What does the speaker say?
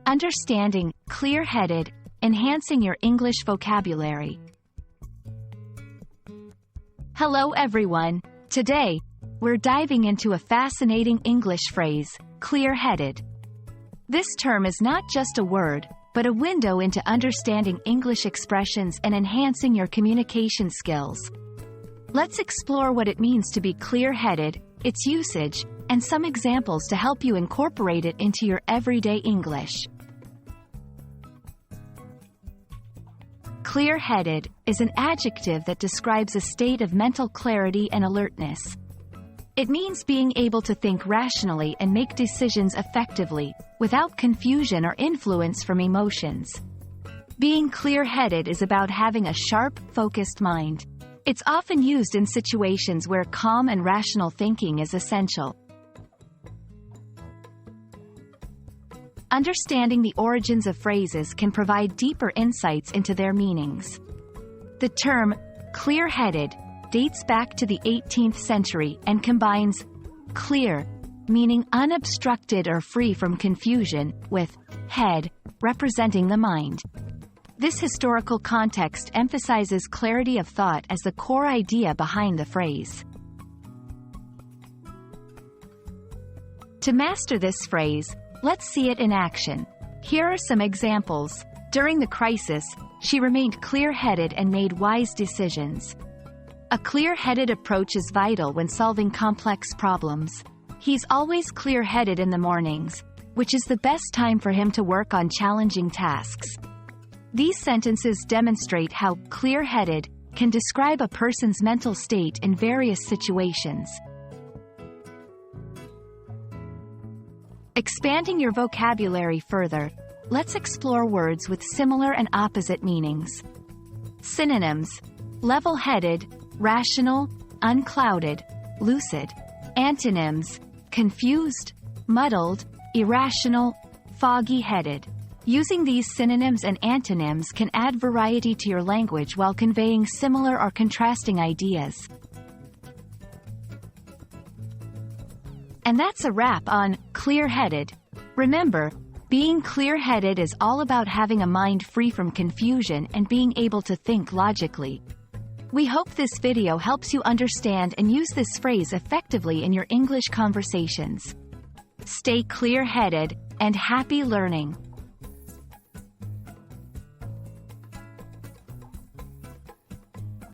Understanding, clear-headed, enhancing your English vocabulary. Hello everyone. Today, we're diving into a fascinating English phrase, clear-headed. This term is not just a word, but a window into understanding English expressions and enhancing your communication skills. Let's explore what it means to be clear-headed, its usage, and some examples to help you incorporate it into your everyday English. Clear-headed is an adjective that describes a state of mental clarity and alertness. It means being able to think rationally and make decisions effectively, without confusion or influence from emotions. Being clear-headed is about having a sharp, focused mind. It's often used in situations where calm and rational thinking is essential. Understanding the origins of phrases can provide deeper insights into their meanings. The term, clear-headed, dates back to the 18th century and combines clear, meaning unobstructed or free from confusion, with head, representing the mind. This historical context emphasizes clarity of thought as the core idea behind the phrase. To master this phrase, let's see it in action. Here are some examples. During the crisis, she remained clear-headed and made wise decisions. A clear-headed approach is vital when solving complex problems. He's always clear-headed in the mornings, which is the best time for him to work on challenging tasks. These sentences demonstrate how clear-headed can describe a person's mental state in various situations. Expanding your vocabulary further, let's explore words with similar and opposite meanings. Synonyms: level-headed, rational, unclouded, lucid. Antonyms: confused, muddled, irrational, foggy-headed. Using these synonyms and antonyms can add variety to your language while conveying similar or contrasting ideas. And that's a wrap on clear-headed. Remember, being clear-headed is all about having a mind free from confusion and being able to think logically. We hope this video helps you understand and use this phrase effectively in your English conversations. Stay clear-headed, and happy learning!